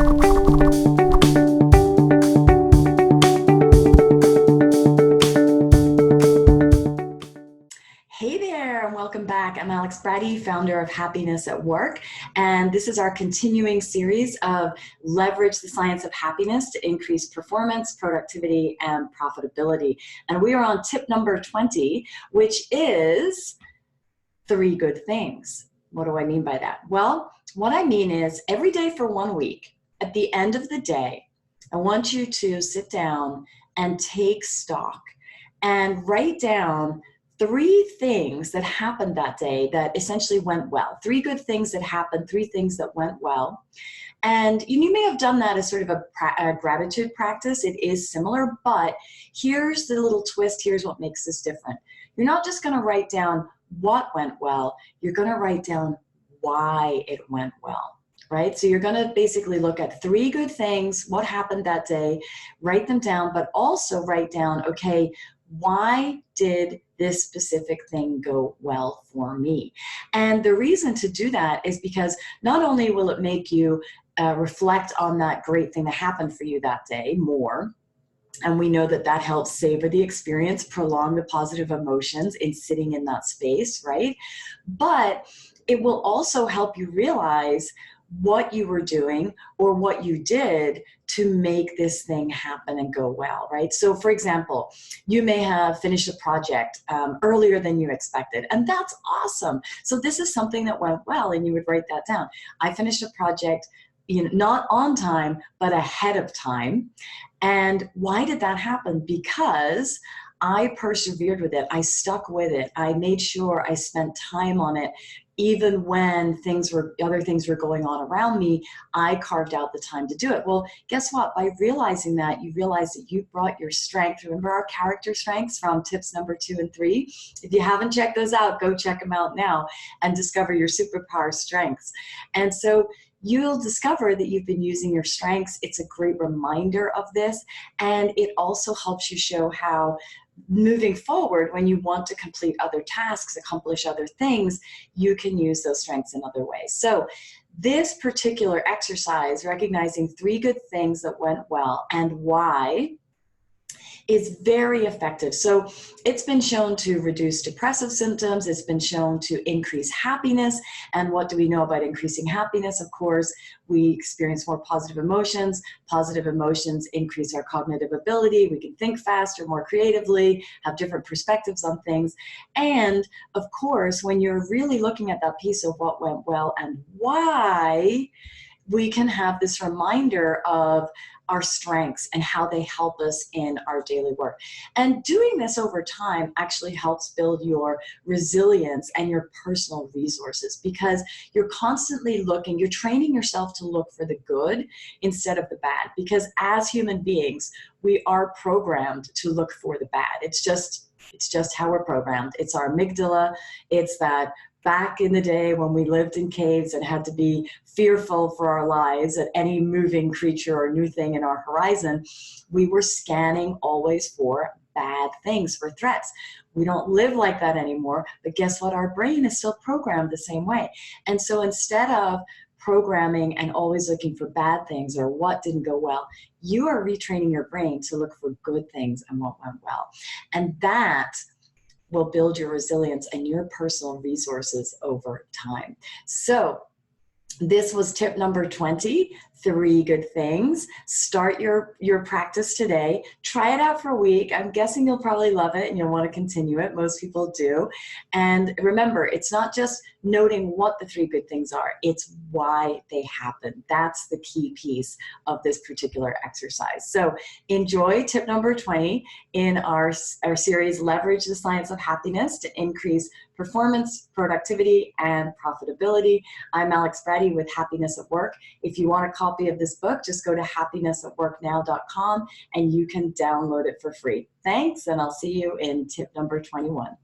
Hey there, and welcome back. I'm Alex Brady, founder of Happiness at Work, and this is our continuing series of Leverage the Science of Happiness to increase performance, productivity, and profitability. And we are on tip number 20, which is 3 good things. What do I mean by that? Well, what I mean is every day for 1 week, at the end of the day, I want you to sit down and take stock and write down 3 things that happened that day that essentially went well. 3 good things that happened, 3 things that went well. And you may have done that as sort of a gratitude practice. It is similar, but here's the little twist. Here's what makes this different. You're not just going to write down what went well. You're going to write down why it went well. Right? So you're going to basically look at 3 good things, what happened that day, write them down, but also write down, okay, why did this specific thing go well for me? And the reason to do that is because not only will it make you reflect on that great thing that happened for you that day more, and we know that that helps savor the experience, prolong the positive emotions in sitting in that space, right? But it will also help you realize what you were doing or what you did to make this thing happen and go well, right? So for example, you may have finished a project earlier than you expected, and that's awesome. So this is something that went well, and you would write that down. I finished a project, not on time, but ahead of time. And why did that happen? Because I persevered with it. I stuck with it. I made sure I spent time on it. Even when other things were going on around me, I carved out the time to do it. Well, guess what? By realizing that, you realize that you brought your strength. Remember our character strengths from tips number 2 and 3? If you haven't checked those out, go check them out now and discover your superpower strengths. And so you'll discover that you've been using your strengths. It's a great reminder of this. And it also helps you show how moving forward, when you want to complete other tasks, accomplish other things, you can use those strengths in other ways. So this particular exercise, recognizing 3 good things that went well and why, is very effective. So it's been shown to reduce depressive symptoms. It's been shown to increase happiness. And what do we know about increasing happiness? Of course, we experience more positive emotions. Positive emotions increase our cognitive ability. We can think faster, more creatively, have different perspectives on things. And of course, when you're really looking at that piece of what went well and why, we can have this reminder of our strengths and how they help us in our daily work. And doing this over time actually helps build your resilience and your personal resources, because you're constantly looking, you're training yourself to look for the good instead of the bad, because as human beings, we are programmed to look for the bad. It's just how we're programmed. It's our amygdala. It's that back in the day when we lived in caves and had to be fearful for our lives at any moving creature or new thing in our horizon, we were scanning always for bad things, for threats. We don't live like that anymore, but guess what? Our brain is still programmed the same way. And so instead of programming and always looking for bad things or what didn't go well, you are retraining your brain to look for good things and what went well. And that will build your resilience and your personal resources over time. So this was tip number 20, 3 good things. Start your practice today. Try it out for a week. I'm guessing you'll probably love it and you'll want to continue it. Most people do. And remember, it's not just noting what the 3 good things are, it's why they happen. That's the key piece of this particular exercise. So enjoy tip number 20 in our series, Leverage the Science of Happiness to increase performance, productivity, and profitability. I'm Alex Brady with Happiness at Work. If you want a copy of this book, just go to happinessatworknow.com and you can download it for free. Thanks, and I'll see you in tip number 21.